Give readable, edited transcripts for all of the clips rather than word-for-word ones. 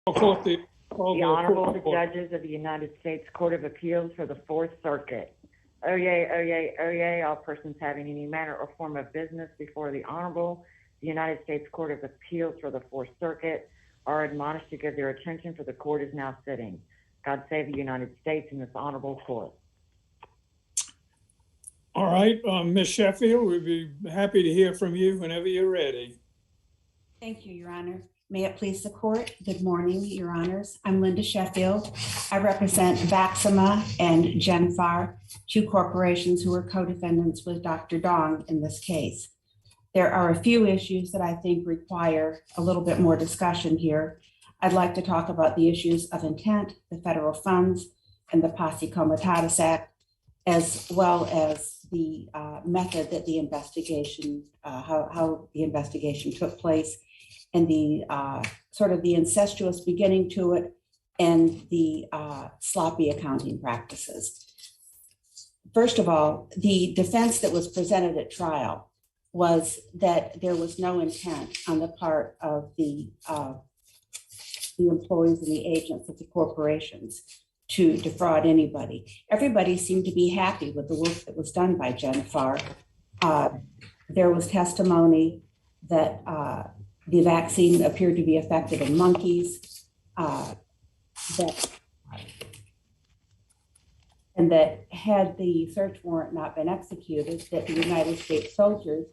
The Honorable, the Judges of the United States Court of Appeals for the Fourth Circuit. Oyez, oyez, oyez, all persons having any manner or form of business before the Honorable, the United States Court of Appeals for the Fourth Circuit are admonished to give their attention, for the court is now sitting. God save the United States and this honorable court. All right, Ms. Sheffield, we'd be happy to hear from you whenever you're ready. Thank you, Your Honor. May it please the court. Good morning, Your Honors. I'm Linda Sheffield. I represent Vaxima and Genfar, two corporations who are co-defendants with Dr. Dong in this case. There are a few issues that I think require a little bit more discussion here. I'd like to talk about the issues of intent, the federal funds, and the Posse Comitatus Act, as well as the method that the investigation, how the investigation took place, and the sort of the incestuous beginning to it, and the sloppy accounting practices. First of all, the defense that was presented at trial was that there was no intent on the part of the employees and the agents of the corporations to defraud anybody. Everybody seemed to be happy with the work that was done by Genfar. There was testimony that the vaccine appeared to be effective in monkeys, and that had the search warrant not been executed, that the United States soldiers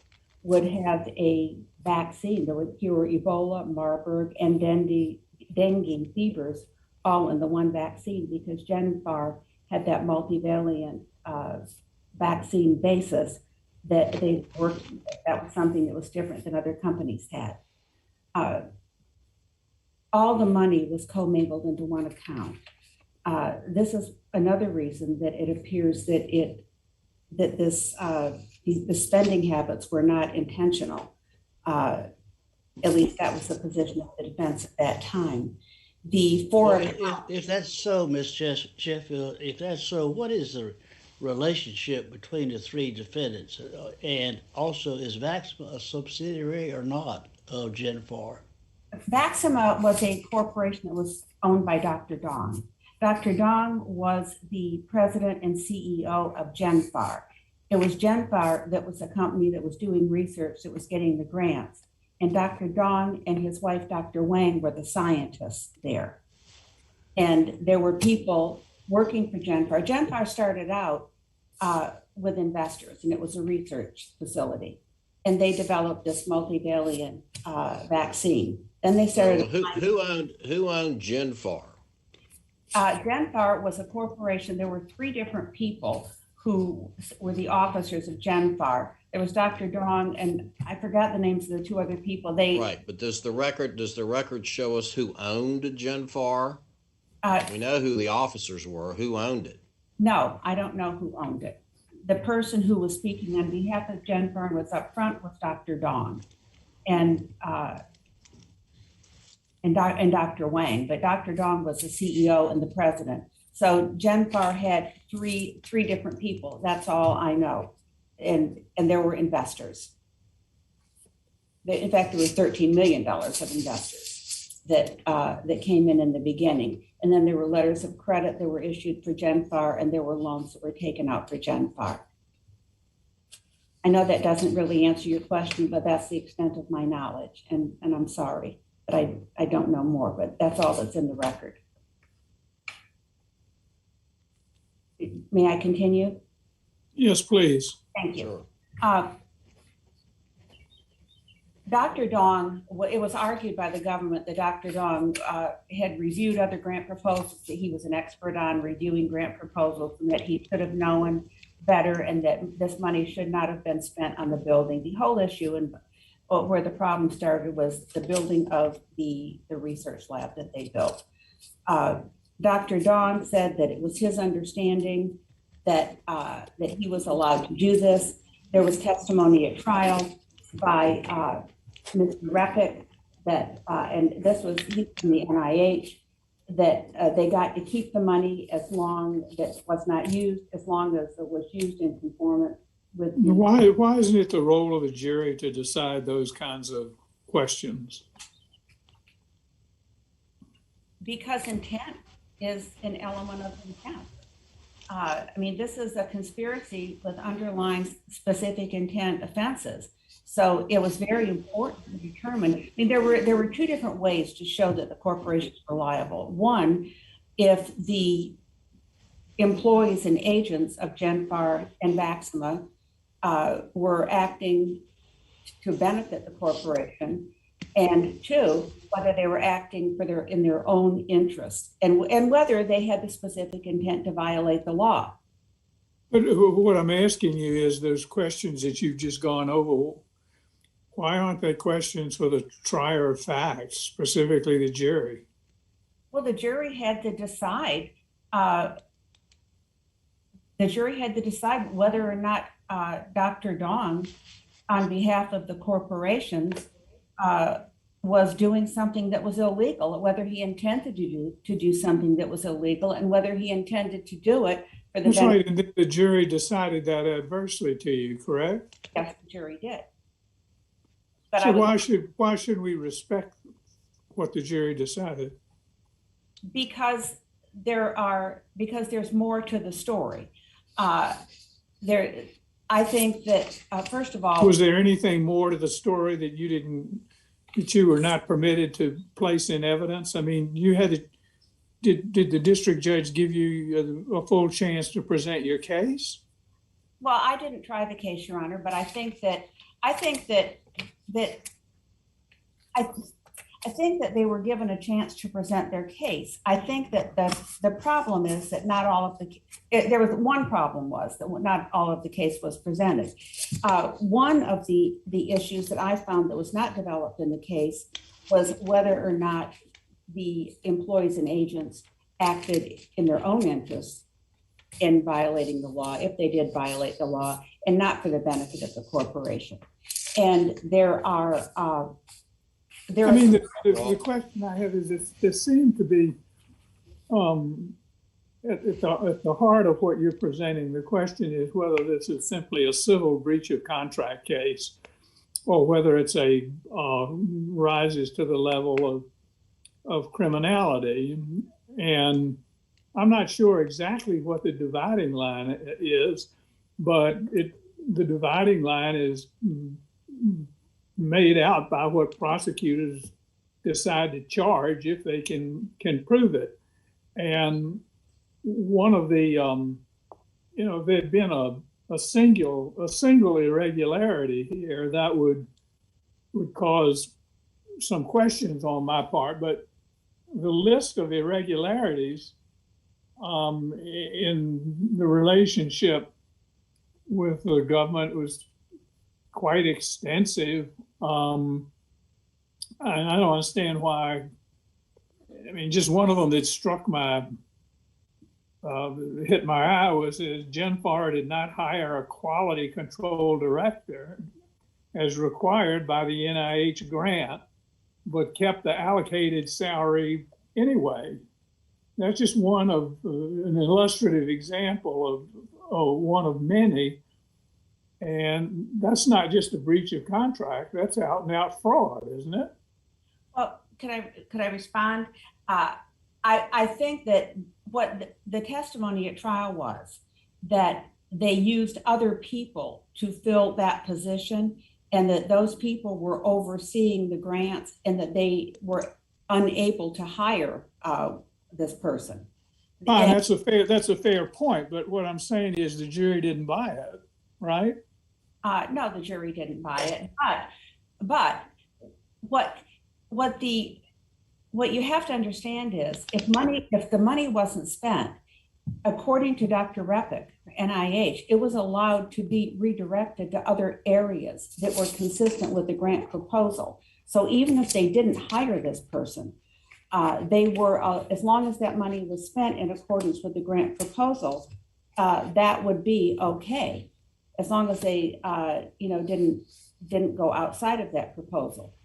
would have a vaccine that would cure Ebola, Marburg, and dengue fevers all in the one vaccine, because Genfar had that multivalent vaccine basis that they worked. That was something that was different than other companies had. All the money was commingled into one account. This is another reason that it appears that the spending habits were not intentional. At least that was the position of the defense at that time. If that's so, Ms. Sheffield, if that's so, what is the relationship between the three defendants? And also, is Vaxima a subsidiary or not of Genfar? Vaxima was a corporation that was owned by Dr. Dong. Dr. Dong was the president and CEO of Genfar. It was Genfar that was the company that was doing research, that was getting the grants. And Dr. Dong and his wife, Dr. Wang, were the scientists there. And there were people working for Genfar. Genfar started out with investors, and it was a research facility. And they developed this multivalent vaccine. Then they started. Who owned Genfar? Genfar was a corporation. There were three different people who were the officers of Genfar. There was Dr. Dong, and I forgot the names of the two other people. Right, but does the record show us who owned Genfar? We know who the officers were. Who owned it? No, I don't know who owned it. The person who was speaking on behalf of Genfar and was up front was Dr. Dong, and Dr. Wang. But Dr. Dong was the CEO and the president. So Genfar had three different people. That's all I know. And there were investors. In fact, there was $13 million of investors that came in the beginning. And then there were letters of credit that were issued for Genfar, and there were loans that were taken out for Genfar. I know that doesn't really answer your question, but that's the extent of my knowledge. And I'm sorry, but I don't know more, but that's all that's in the record. May I continue? Yes, please. Thank you. Sure. Dr. Dong, it was argued by the government that Dr. Dong had reviewed other grant proposals, that he was an expert on reviewing grant proposals, and that he could have known better, and that this money should not have been spent on the building. The whole issue and where the problem started was the building of the research lab that they built. Dr. Dong said that it was his understanding that he was allowed to do this. There was testimony at trial by Mr. Repick that, and this was from the NIH, that they got to keep the money as long that was not used, as long as it was used in conformance with. Why isn't it the role of a jury to decide those kinds of questions? Because intent is an element of intent. I mean, this is a conspiracy with underlying specific intent offenses. So it was very important to determine. I mean, there were two different ways to show that the corporations were liable. One, if the employees and agents of Genfar and Vaxima were acting to benefit the corporation, and two, whether they were acting in their own interest, and whether they had the specific intent to violate the law. But what I'm asking you is those questions that you've just gone over, why aren't they questions for the trier of facts, specifically the jury? Well, the jury had to decide. Whether or not Dr. Dong, on behalf of the corporations, was doing something that was illegal, whether he intended to do something that was illegal, and whether he intended to do it for the benefit. That's right, and the jury decided that adversely to you, correct? Yes, the jury did. But so why should we respect what the jury decided? Because there's more to the story. I think that first of all, was there anything more to the story that you were not permitted to place in evidence? I mean, did the district judge give you a full chance to present your case? Well, I didn't try the case, Your Honor, but I think that they were given a chance to present their case. I think that the problem is that not all of there was one problem was that not all of the case was presented. One of the issues that I found that was not developed in the case was whether or not the employees and agents acted in their own interests in violating the law, if they did violate the law, and not for the benefit of the corporation. And the question I have is there seemed to be at the heart of what you're presenting. The question is whether this is simply a civil breach of contract case, or whether it's rises to the level of criminality. And I'm not sure exactly what the dividing line is, but the dividing line is made out by what prosecutors decide to charge if they can prove it. And one of the, there'd been a single irregularity here that would cause some questions on my part, but the list of irregularities in the relationship with the government was quite extensive. And I don't understand why. I mean, just one of them that hit my eye was that Genfar did not hire a quality control director as required by the NIH grant, but kept the allocated salary anyway. That's just one of an illustrative example of one of many. And that's not just a breach of contract, that's out and out fraud, isn't it? Well, could I respond? I think that what the testimony at trial was that they used other people to fill that position, and that those people were overseeing the grants, and that they were unable to hire this person. That's a fair point, but what I'm saying is the jury didn't buy it, right? No, the jury didn't buy it. But what you have to understand is if the money wasn't spent, according to Dr. Repick, NIH, it was allowed to be redirected to other areas that were consistent with the grant proposal. So even if they didn't hire this person, they were, as long as that money was spent in accordance with the grant proposal, that would be okay, as long as they, didn't go outside of that proposal.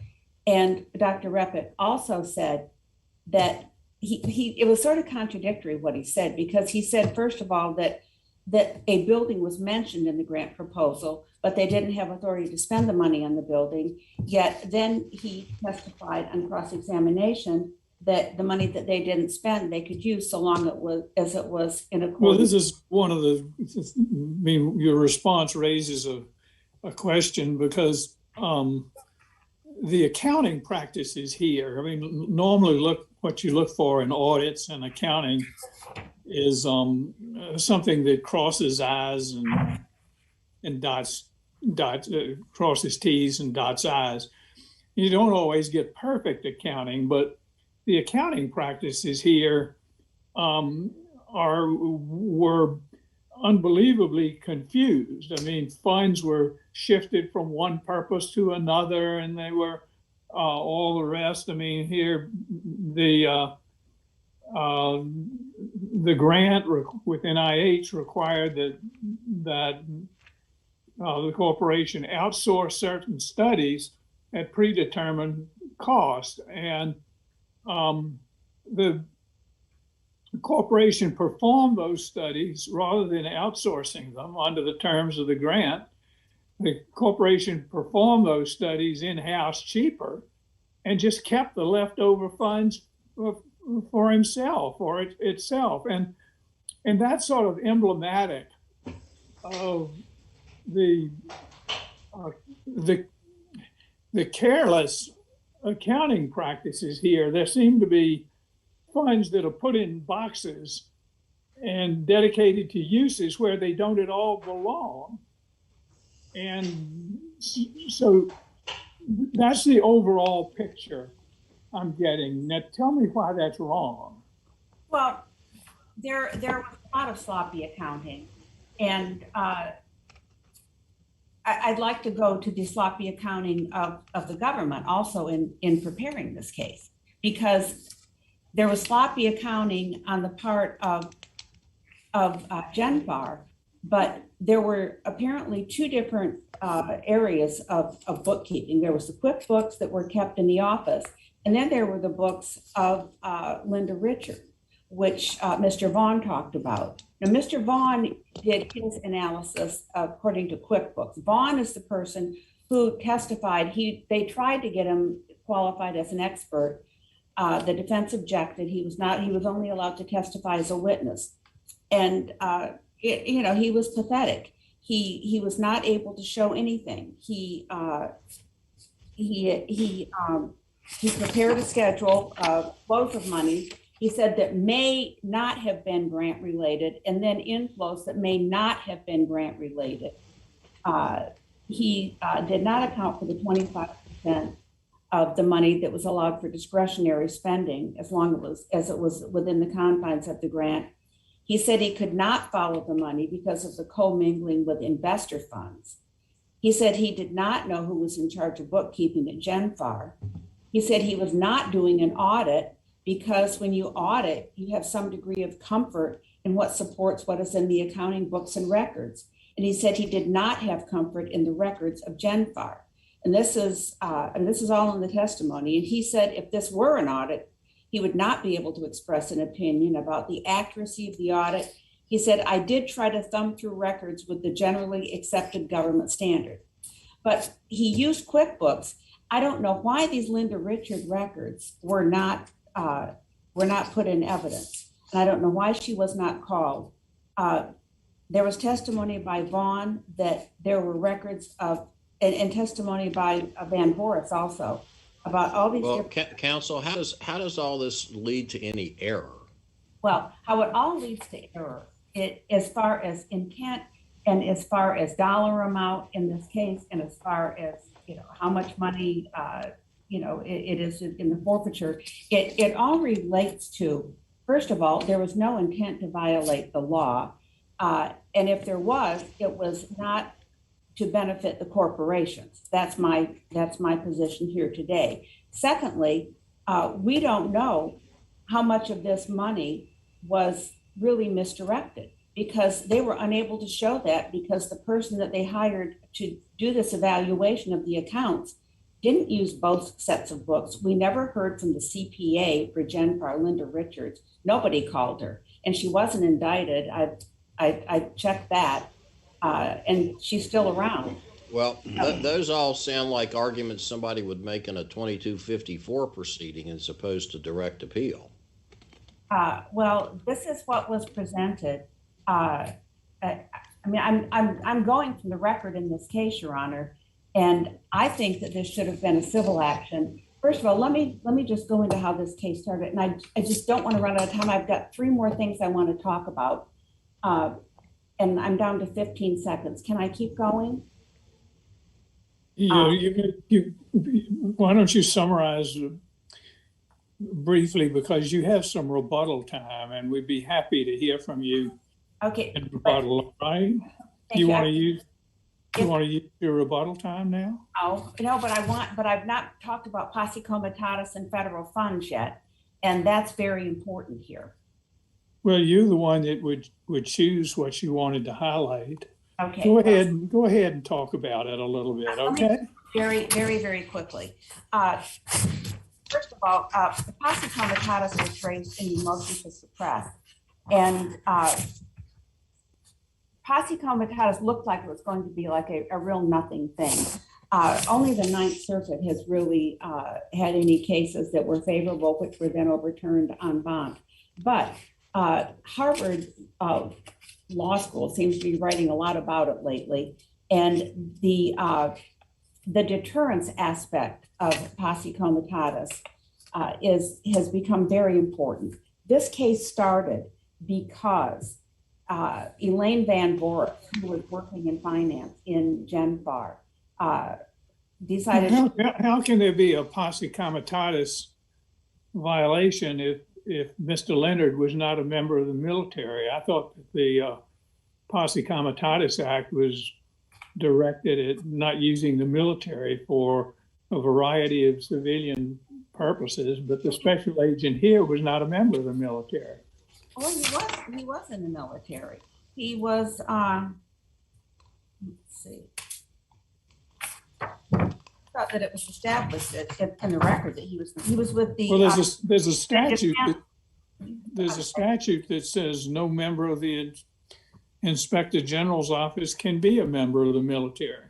And Dr. Repick also said that it was sort of contradictory what he said, because he said, first of all, that a building was mentioned in the grant proposal, but they didn't have authority to spend the money on the building. Yet then he testified on cross-examination that the money that they didn't spend, they could use so long as it was in accordance. Well, this is one of the, I mean, your response raises a question because the accounting practices here, I mean, normally what you look for in audits and accounting is something that crosses I's and crosses T's and dots I's. You don't always get perfect accounting, but the accounting practices here were unbelievably confused. I mean, funds were shifted from one purpose to another, and they were all the rest. I mean, here the grant with NIH required that the corporation outsource certain studies at predetermined cost, and the corporation performed those studies rather than outsourcing them under the terms of the grant. The corporation performed those studies in-house cheaper and just kept the leftover funds for himself or itself. And that's sort of emblematic of the careless accounting practices here. There seem to be funds that are put in boxes and dedicated to uses where they don't at all belong. And so that's the overall picture I'm getting. Now tell me why that's wrong. Well, there was a lot of sloppy accounting, and I'd like to go to the sloppy accounting of the government also in preparing this case, because there was sloppy accounting on the part of Genfar, but there were apparently two different areas of bookkeeping. There was the QuickBooks that were kept in the office, and then there were the books of Linda Richard, which Mr. Vaughn talked about. Now, Mr. Vaughn did his analysis according to QuickBooks. Vaughn is the person who testified. They tried to get him qualified as an expert. The defense objected. He was not. He was only allowed to testify as a witness, and he was pathetic. He was not able to show anything. He prepared a schedule of flows of money. He said that may not have been grant related, and then inflows that may not have been grant related. He did not account for the 25% of the money that was allowed for discretionary spending, as long as it was within the confines of the grant. He said he could not follow the money because of the commingling with investor funds. He said he did not know who was in charge of bookkeeping at Genfar. He said he was not doing an audit because when you audit, you have some degree of comfort in what supports what is in the accounting books and records. And he said he did not have comfort in the records of Genfar. And this is all in the testimony. And he said if this were an audit, he would not be able to express an opinion about the accuracy of the audit. He said, I did try to thumb through records with the generally accepted government standard. But he used QuickBooks. I don't know why these Linda Richard records were not put in evidence. And I don't know why she was not called. There was testimony by Vaughn that there were records of, and testimony by Van Boris also, about all these. Well, counsel, how does all this lead to any error? Well, how it all leads to error, as far as intent and as far as dollar amount in this case, and as far as how much money it is in the forfeiture, it all relates to, first of all, there was no intent to violate the law, and if there was, it was not to benefit the corporations. That's my position here today. Secondly, we don't know how much of this money was really misdirected, because they were unable to show that, because the person that they hired to do this evaluation of the accounts didn't use both sets of books. We never heard from the CPA for Genfar, Linda Richards. Nobody called her, and she wasn't indicted. I checked that. And she's still around. Well, those all sound like arguments somebody would make in a 2254 proceeding as opposed to direct appeal. Well, this is what was presented. I mean, I'm going from the record in this case, Your Honor, and I think that this should have been a civil action. First of all, let me just go into how this case started, and I just don't want to run out of time. I've got 3 more things I want to talk about, and I'm down to 15 seconds. Can I keep going? Why don't you summarize briefly, because you have some rebuttal time, and we'd be happy to hear from you. Okay. In rebuttal, right? You want to use your rebuttal time now? Oh no, but I've not talked about posse comitatus and federal funds yet, and that's very important here. Well, you're the one that would choose what you wanted to highlight. Okay. Go ahead and talk about it a little bit, okay? Very, very, very quickly. First of all, the posse comitatus was raised in the motion to suppress, and posse comitatus looked like it was going to be like a real nothing thing. Only the Ninth Circuit has really had any cases that were favorable, which were then overturned en banc. But Harvard Law School seems to be writing a lot about it lately, and the deterrence aspect of posse comitatus has become very important. This case started because Elaine Van Boris, who was working in finance in Genfar, decided. How can there be a posse comitatus violation if Mr. Leonard was not a member of the military? I thought that the Posse Comitatus Act was directed at not using the military for a variety of civilian purposes, but the special agent here was not a member of the military. Oh, he was in the military. He was, let's see. I thought that it was established in the record that he was with the. Well, there's a statute. There's a statute that says no member of the Inspector General's office can be a member of the military.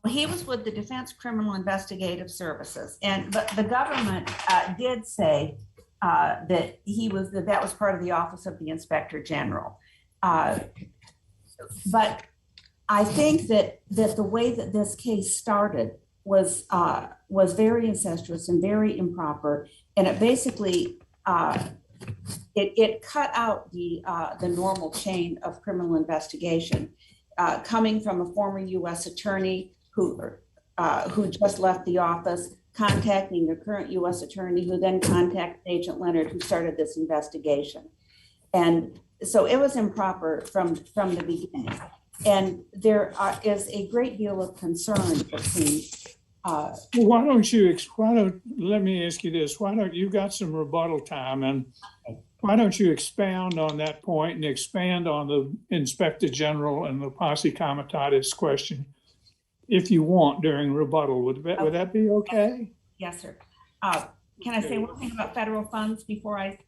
Well, he was with the Defense Criminal Investigative Services, but the government did say that that was part of the office of the Inspector General. But I think that the way that this case started was very incestuous and very improper, and it basically it cut out the normal chain of criminal investigation, coming from a former U.S. attorney who just left the office, contacting the current U.S. attorney, who then contacted Agent Leonard, who started this investigation, and so it was improper from the beginning. And there is a great deal of concern between. Let me ask you this. Why don't you got some rebuttal time, and why don't you expound on that point and expand on the Inspector General and the Posse Comitatus question if you want during rebuttal? Would that be okay? Yes, sir. Can I say one thing about federal funds before I?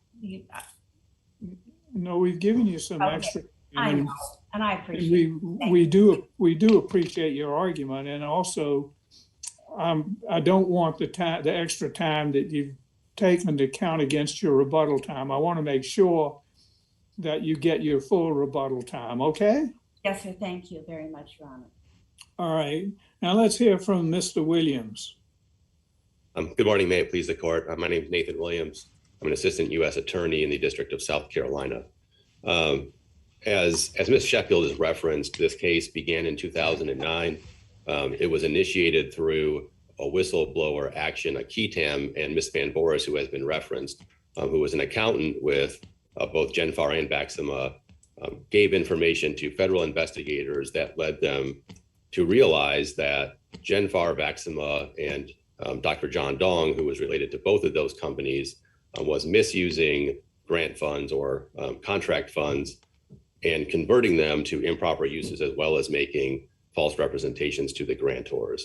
No, we've given you some extra. I know, and I appreciate it. We do appreciate your argument, and also I don't want the extra time that you've taken to count against your rebuttal time. I want to make sure that you get your full rebuttal time. Okay? Yes, sir. Thank you very much, Your Honor. All right. Now let's hear from Mr. Williams. Good morning. May it please the court. My name is Nathan Williams. I'm an assistant U.S. attorney in the District of South Carolina. As Ms. Sheffield has referenced, this case began in 2009. It was initiated through a whistleblower action, a KETAM, and Ms. Van Boris, who has been referenced, who was an accountant with both Genfar and Baxima, gave information to federal investigators that led them to realize that Genfar, Baxima, and Dr. John Dong, who was related to both of those companies, was misusing grant funds or contract funds and converting them to improper uses, as well as making false representations to the grantors.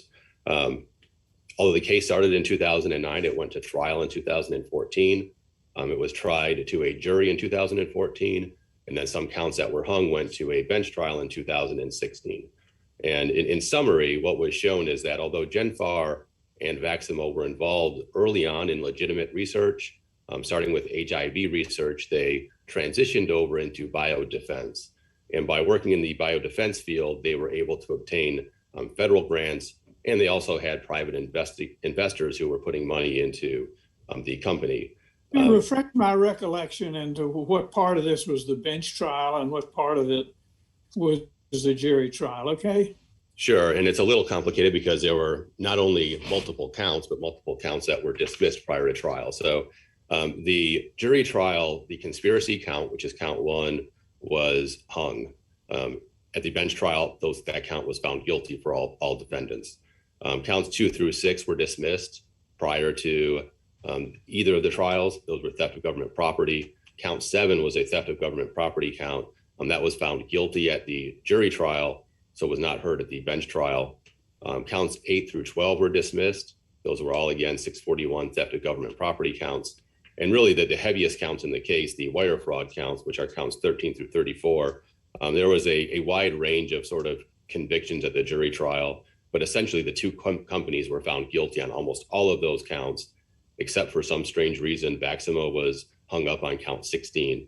Although the case started in 2009, it went to trial in 2014. It was tried to a jury in 2014. And then some counts that were hung went to a bench trial in 2016. And in summary, what was shown is that although Genfar and Vaximo were involved early on in legitimate research, starting with HIV research, they transitioned over into biodefense. And by working in the biodefense field, they were able to obtain federal grants, and they also had private investors who were putting money into the company. Refresh my recollection into what part of this was the bench trial and what part of it was the jury trial, okay? Sure, and it's a little complicated because there were not only multiple counts, but multiple counts that were dismissed prior to trial. So the jury trial, the conspiracy count, which is count 1, was hung. At the bench trial, that count was found guilty for all defendants. Counts 2 through 6 were dismissed prior to either of the trials. Those were theft of government property. Count 7 was a theft of government property count. That was found guilty at the jury trial, so was not heard at the bench trial. Counts 8 through 12 were dismissed. Those were all, again, 641 theft of government property counts. And really the heaviest counts in the case, the wire fraud counts, which are counts 13 through 34, there was a wide range of sort of convictions at the jury trial, but essentially the two companies were found guilty on almost all of those counts, except for some strange reason, Vaximo was hung up on count 16.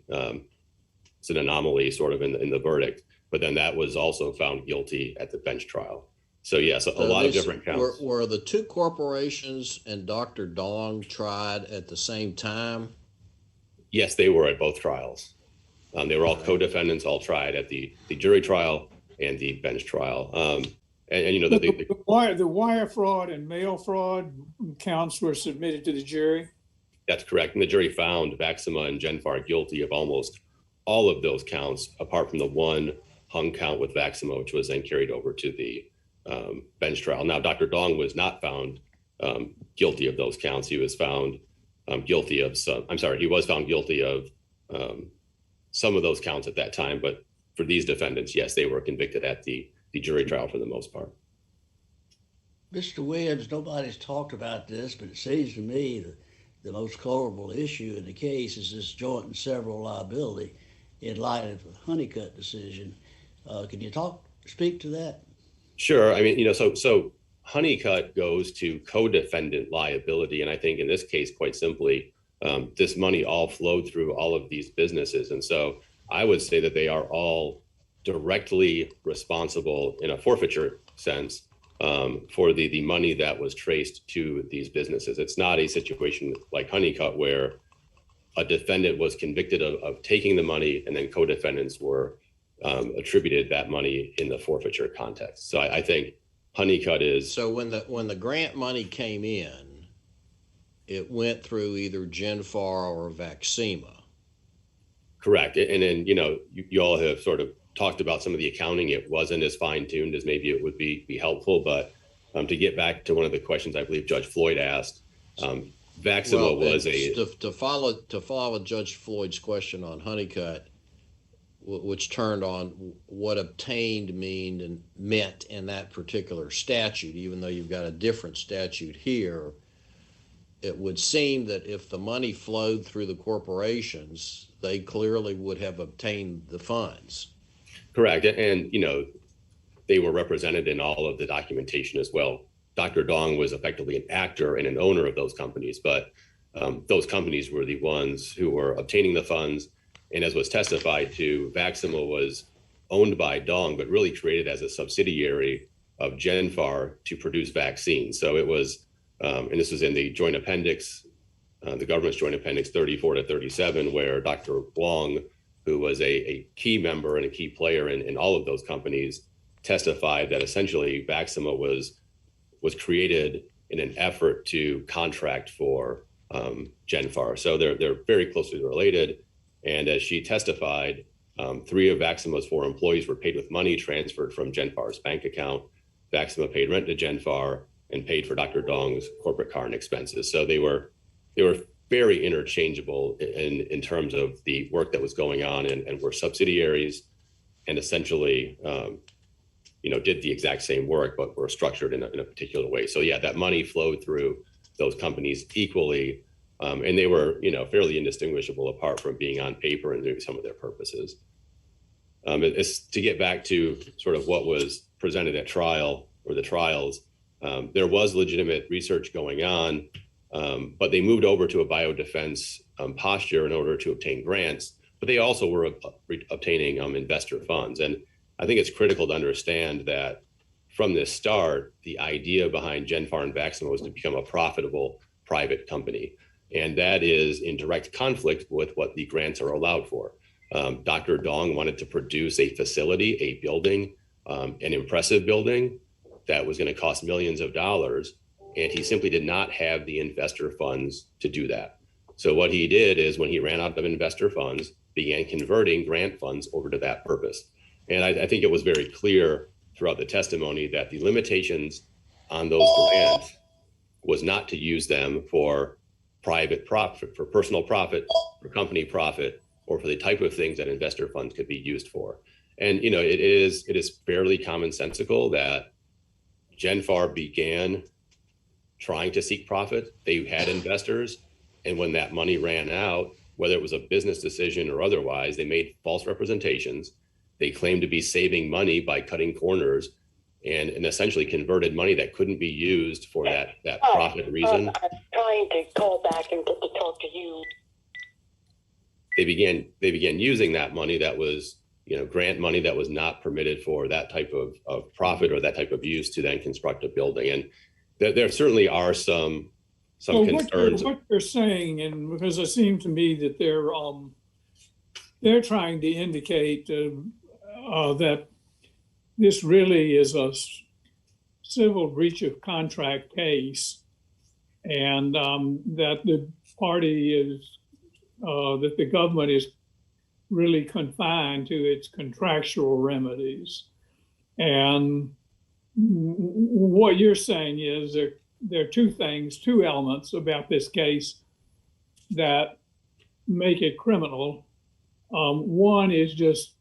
It's an anomaly sort of in the verdict, but then that was also found guilty at the bench trial. So yes, a lot of different counts. Were the two corporations and Dr. Dong tried at the same time? Yes, they were at both trials. They were all co-defendants, all tried at the jury trial and the bench trial. And you know, the wire fraud and mail fraud counts were submitted to the jury? That's correct. And the jury found Vaxima and Genfar guilty of almost all of those counts, apart from the one hung count with Vaxima, which was then carried over to the bench trial. Now, Dr. Dong was not found guilty of those counts. He was found guilty of he was found guilty of some of those counts at that time. But for these defendants, yes, they were convicted at the jury trial for the most part. Mr. Williams, nobody's talked about this, but it seems to me that the most colorable issue in the case is this joint and several liability in light of the Honeycutt decision. Can you speak to that? Sure. I mean, you know, so Honeycutt goes to co-defendant liability. And I think in this case, quite simply, this money all flowed through all of these businesses. And so I would say that they are all directly responsible in a forfeiture sense for the money that was traced to these businesses. It's not a situation like Honeycutt where a defendant was convicted of taking the money and then co-defendants were attributed that money in the forfeiture context. So I think Honeycutt is. So when the grant money came in, it went through either Genfar or Vaxima. Correct. And then, you know, you all have sort of talked about some of the accounting. It wasn't as fine-tuned as maybe it would be helpful, but to get back to one of the questions I believe Judge Floyd asked, Vaxima was to follow Judge Floyd's question on Honeycutt, which turned on what obtained meant in that particular statute, even though you've got a different statute here. It would seem that if the money flowed through the corporations, they clearly would have obtained the funds. Correct. And, you know, they were represented in all of the documentation as well. Dr. Dong was effectively an actor and an owner of those companies, but those companies were the ones who were obtaining the funds. And as was testified to, Vaxima was owned by Dong, but really created as a subsidiary of Genfar to produce vaccines. So it was, and this was in the joint appendix, the government's joint appendix 34 to 37, where Dr. Wong, who was a key member and a key player in all of those companies, testified that essentially Vaxima was created in an effort to contract for Genfar. So they're very closely related. And as she testified, 3 of Vaxima's 4 employees were paid with money transferred from Genfar's bank account. Vaxima paid rent to Genfar and paid for Dr. Dong's corporate car and expenses. So they were very interchangeable in terms of the work that was going on, and were subsidiaries and essentially, you know, did the exact same work, but were structured in a particular way. So yeah, that money flowed through those companies equally. And they were, you know, fairly indistinguishable apart from being on paper and doing some of their purposes. It's to get back to sort of what was presented at trial or the trials. There was legitimate research going on, but they moved over to a biodefense posture in order to obtain grants, but they also were obtaining investor funds. And I think it's critical to understand that from the start, the idea behind Genfar and Vaxima was to become a profitable private company. And that is in direct conflict with what the grants are allowed for. Dr. Dong wanted to produce a facility, a building, an impressive building that was going to cost millions of dollars. And he simply did not have the investor funds to do that. So what he did is when he ran out of investor funds, began converting grant funds over to that purpose. And I think it was very clear throughout the testimony that the limitations on those grants was not to use them for private profit, for personal profit, for company profit, or for the type of things that investor funds could be used for. And it is fairly commonsensical that Genfar began trying to seek profit. They had investors, and when that money ran out, whether it was a business decision or otherwise, they made false representations. They claimed to be saving money by cutting corners and essentially converted money that couldn't be used for that profit reason. I'm trying to call back and get to talk to you. They began using that money that was, grant money that was not permitted for that type of profit or that type of use to then construct a building. And there certainly are some concerns. What you're saying, and because it seems to me that they're trying to indicate that this really is a civil breach of contract case, and that the party is that the government is really confined to its contractual remedies. And what you're saying is there are two elements about this case that make it criminal. One is just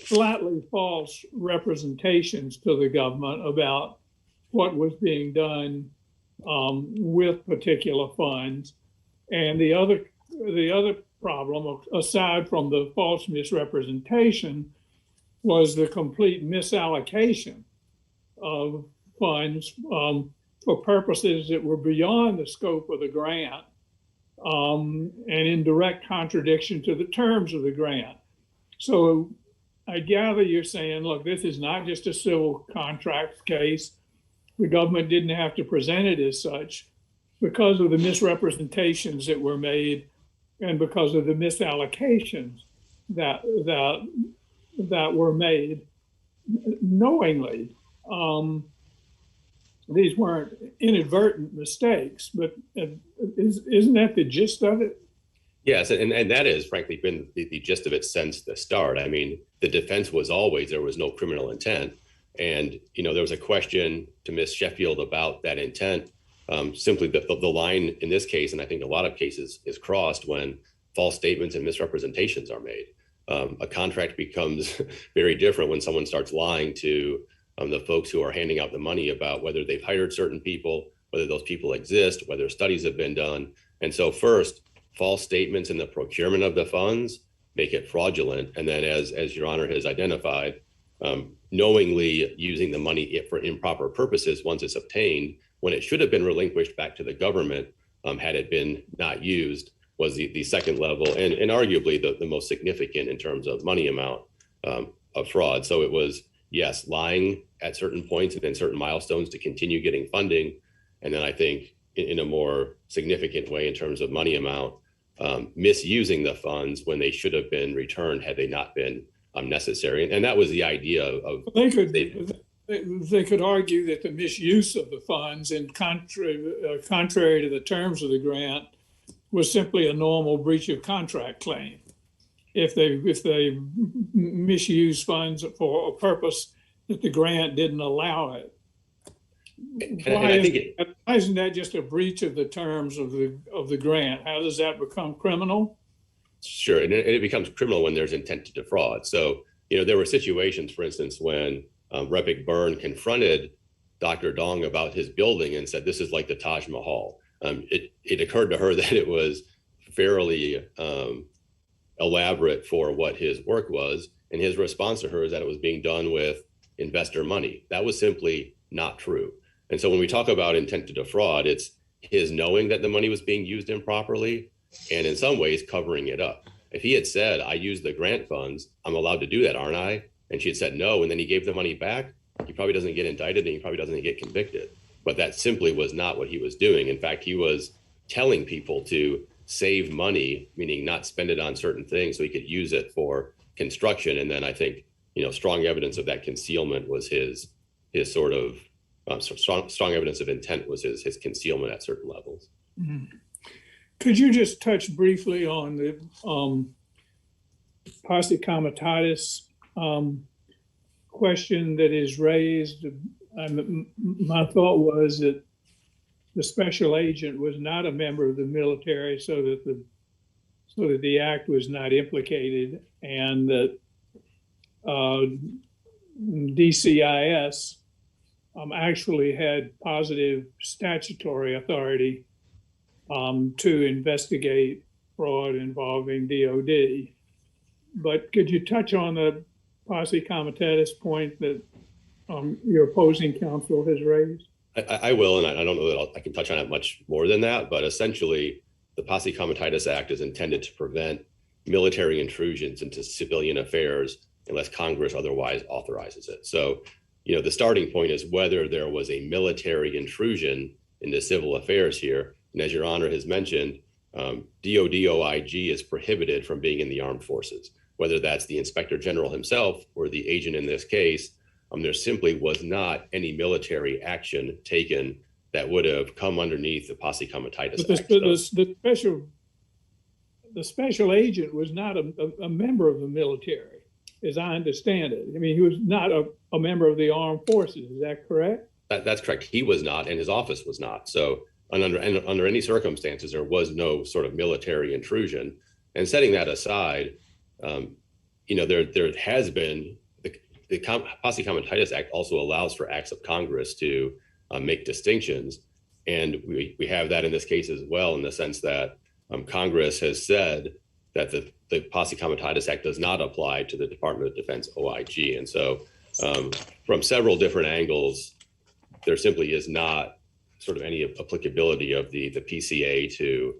flatly false representations to the government about what was being done with particular funds. And the other problem, aside from the false misrepresentation, was the complete misallocation of funds for purposes that were beyond the scope of the grant and in direct contradiction to the terms of the grant. So I gather you're saying, look, this is not just a civil contract case. The government didn't have to present it as such because of the misrepresentations that were made and because of the misallocations that were made knowingly. These weren't inadvertent mistakes, but isn't that the gist of it? Yes, and that has frankly been the gist of it since the start. I mean, the defense was always there was no criminal intent. And, there was a question to Ms. Sheffield about that intent. Simply the line in this case, and I think a lot of cases, is crossed when false statements and misrepresentations are made. A contract becomes very different when someone starts lying to the folks who are handing out the money about whether they've hired certain people, whether those people exist, whether studies have been done. And so first, false statements in the procurement of the funds make it fraudulent. And then as Your Honor has identified, knowingly using the money for improper purposes once it's obtained, when it should have been relinquished back to the government, had it been not used, was the second level and arguably the most significant in terms of money amount of fraud. So it was, yes, lying at certain points and then certain milestones to continue getting funding. And then I think in a more significant way in terms of money amount, misusing the funds when they should have been returned had they not been necessary. And that was the idea of. They could argue that the misuse of the funds, and contrary to the terms of the grant, was simply a normal breach of contract claim. If they misuse funds for a purpose that the grant didn't allow it. Why isn't that just a breach of the terms of the grant? How does that become criminal? Sure, and it becomes criminal when there's intent to defraud. So, there were situations, for instance, when Repik Byrne confronted Dr. Dong about his building and said, this is like the Taj Mahal. It occurred to her that it was fairly elaborate for what his work was. And his response to her is that it was being done with investor money. That was simply not true. And so when we talk about intent to defraud, it's his knowing that the money was being used improperly and in some ways covering it up. If he had said, I used the grant funds, I'm allowed to do that, aren't I? And she had said no, and then he gave the money back, he probably doesn't get indicted and he probably doesn't get convicted. But that simply was not what he was doing. In fact, he was telling people to save money, meaning not spend it on certain things so he could use it for construction. And then I think, strong evidence of that concealment was his sort of strong evidence of intent was his concealment at certain levels. Mm-hmm. Could you just touch briefly on the posse comitatus question that is raised? My thought was that the special agent was not a member of the military, so that the act was not implicated, and that DCIS actually had positive statutory authority to investigate fraud involving DOD. But could you touch on the posse comitatus point that your opposing counsel has raised? I will, and I don't know that I can touch on it much more than that, but essentially the Posse Comitatus Act is intended to prevent military intrusions into civilian affairs unless Congress otherwise authorizes it. So, the starting point is whether there was a military intrusion into civil affairs here. And as Your Honor has mentioned, DOD OIG is prohibited from being in the armed forces, whether that's the Inspector General himself or the agent in this case. There simply was not any military action taken that would have come underneath the Posse Comitatus Act. The special agent was not a member of the military, as I understand it. I mean, he was not a member of the armed forces. Is that correct? That's correct. He was not, and his office was not. So under any circumstances, there was no sort of military intrusion. And setting that aside, there has been the Posse Comitatus Act also allows for acts of Congress to make distinctions. And we have that in this case as well, in the sense that Congress has said that the Posse Comitatus Act does not apply to the Department of Defense OIG. And so from several different angles, there simply is not sort of any applicability of the PCA to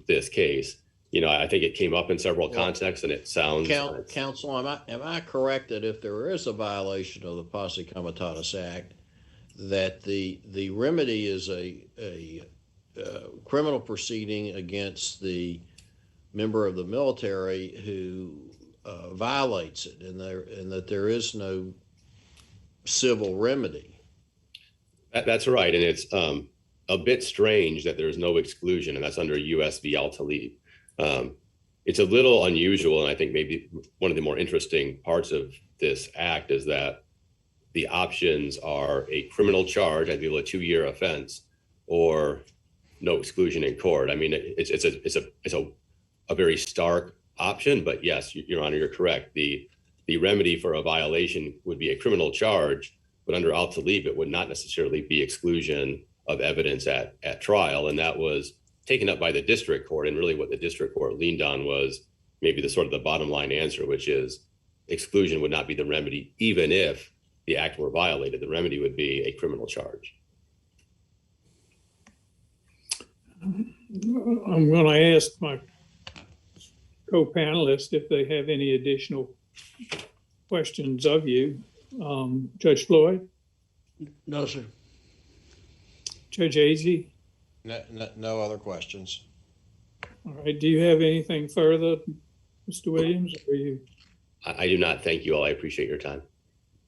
this case. I think it came up in several contexts, and it sounds. Counsel, am I correct that if there is a violation of the Posse Comitatus Act, that the remedy is a criminal proceeding against the member of the military who violates it, and that there is no civil remedy? That's right, and it's a bit strange that there's no exclusion, and that's under US v. Al-Talib. It's a little unusual, and I think maybe one of the more interesting parts of this act is that the options are a criminal charge, I believe a 2-year offense, or no exclusion in court. I mean, it's a very stark option, but yes, Your Honor, you're correct. The remedy for a violation would be a criminal charge, but under Al-Talib, it would not necessarily be exclusion of evidence at trial, and that was taken up by the district court. And really what the district court leaned on was maybe the sort of the bottom line answer, which is exclusion would not be the remedy, even if the act were violated. The remedy would be a criminal charge. I'm going to ask my co-panelists if they have any additional questions of you. Judge Floyd? No, sir. Judge Agee? No other questions. All right. Do you have anything further, Mr. Williams? Or you? I do not. Thank you all. I appreciate your time.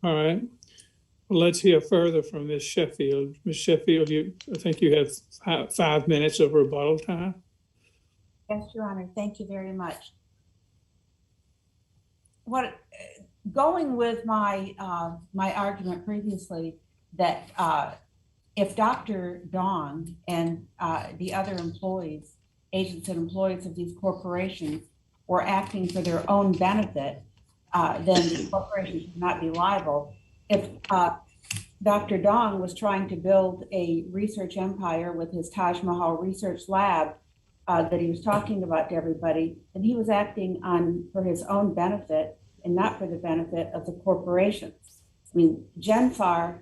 All right. Well, let's hear further from Ms. Sheffield. Ms. Sheffield, I think you have 5 minutes of rebuttal time. Yes, Your Honor. Thank you very much. Going with my my argument previously that if Dr. Dong and the other employees, agents and employees of these corporations were acting for their own benefit, then the corporation should not be liable. If Dr. Dong was trying to build a research empire with his Taj Mahal research lab that he was talking about to everybody, then he was acting for his own benefit, and not for the benefit of the corporations. I mean, Genfar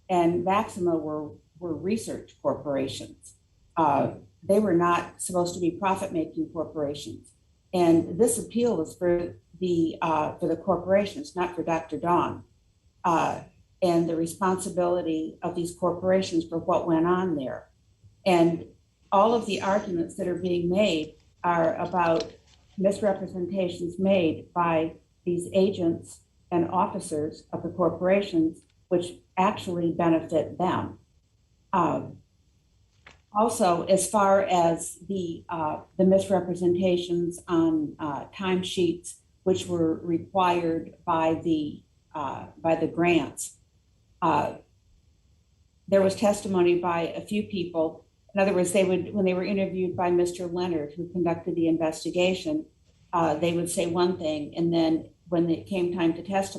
and Maxima were research corporations. They were not supposed to be profit-making corporations. And this appeal was for the corporations, not for Dr. Dawn, and the responsibility of these corporations for what went on there. And all of the arguments that are being made are about misrepresentations made by these agents and officers of the corporations, which actually benefit them. Also, as far as the misrepresentations on timesheets, which were required by the grants, there was testimony by a few people. In other words, when they were interviewed by Mr. Leonard, who conducted the investigation, they would say one thing, and then when it came time to give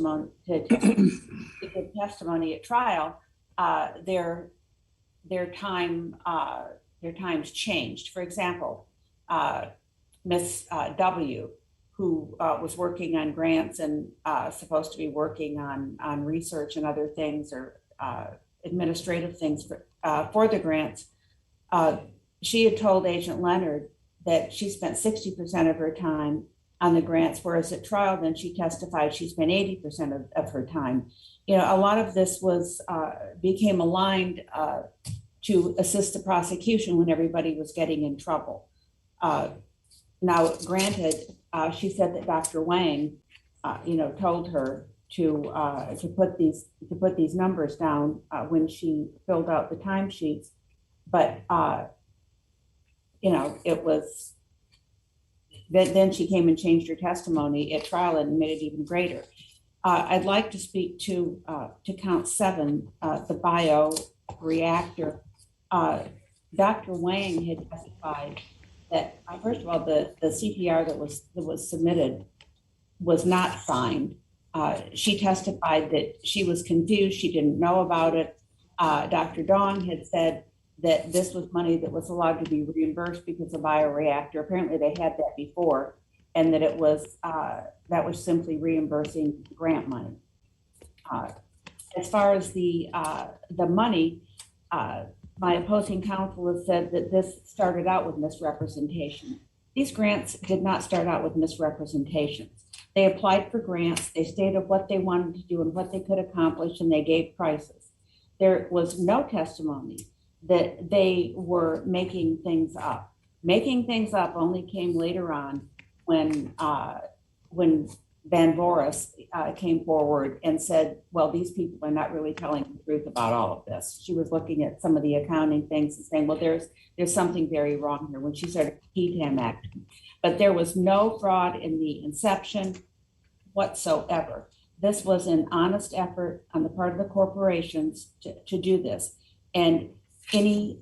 testimony at trial, their times changed. For example, Miss W, who was working on grants and supposed to be working on research and other things, or administrative things for the grants, she had told Agent Leonard that she spent 60% of her time on the grants, whereas at trial, then she testified she spent 80% of her time. You know, a lot of this was became aligned to assist the prosecution when everybody was getting in trouble. Now, granted, she said that Dr. Wang, told her to put these numbers down when she filled out the timesheets, but it was. Then she came and changed her testimony at trial and made it even greater. I'd like to speak to count 7, the bio reactor. Dr. Wang had testified that, first of all, the CPR that was submitted was not signed. She testified that she was confused. She didn't know about it. Dr. Dong had said that this was money that was allowed to be reimbursed because of bioreactor. Apparently they had that before, and that it was that was simply reimbursing grant money. As far as the money, my opposing counsel has said that this started out with misrepresentation. These grants did not start out with misrepresentations. They applied for grants, they stated what they wanted to do and what they could accomplish, and they gave prices. There was no testimony that they were making things up. Making things up only came later on when Van Boris came forward and said, well, these people are not really telling the truth about all of this. She was looking at some of the accounting things and saying, well, there's something very wrong here when she started the KETAM Act. But there was no fraud in the inception whatsoever. This was an honest effort on the part of the corporations to do this. And any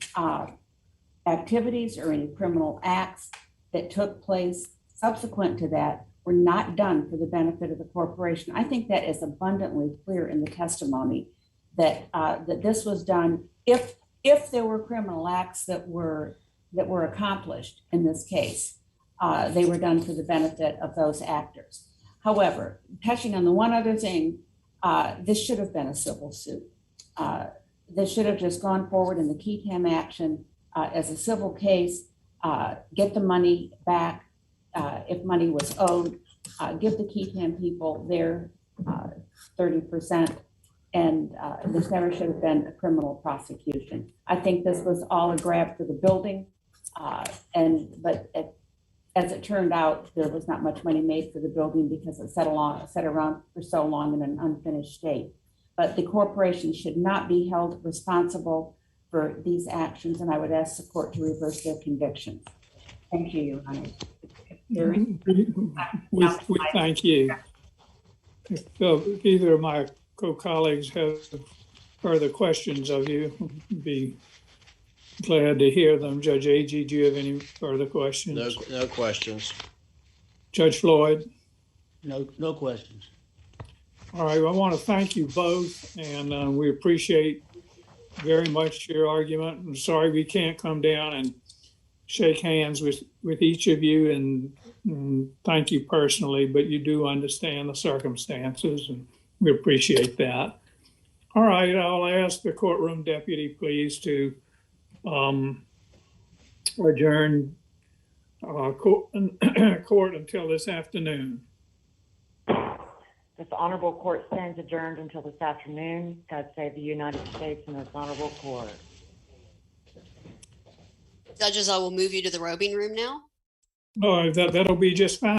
activities or any criminal acts that took place subsequent to that were not done for the benefit of the corporation. I think that is abundantly clear in the testimony that that this was done if there were criminal acts that were accomplished in this case, they were done for the benefit of those actors. However, touching on the one other thing, this should have been a civil suit. This should have just gone forward in the KETAM action as a civil case, get the money back if money was owed, give the KETAM people their 30%, and this never should have been a criminal prosecution. I think this was all a grab for the building, but as it turned out, there was not much money made for the building because it sat around for so long in an unfinished state. But the corporation should not be held responsible for these actions, and I would ask the court to reverse their convictions. Thank you, Your Honor. We thank you. If either of my co-colleagues have further questions of you, I'd be glad to hear them. Judge Agee, do you have any further questions? No questions. Judge Floyd? No questions. All right, well, I want to thank you both, and we appreciate very much your argument. I'm sorry we can't come down and shake hands with each of you and thank you personally, but you do understand the circumstances, and we appreciate that. All right, I'll ask the courtroom deputy, please, to adjourn court until this afternoon. This honorable court stands adjourned until this afternoon. God save the United States and this honorable court. Judges, I will move you to the robing room now. Oh, that'll be just fine.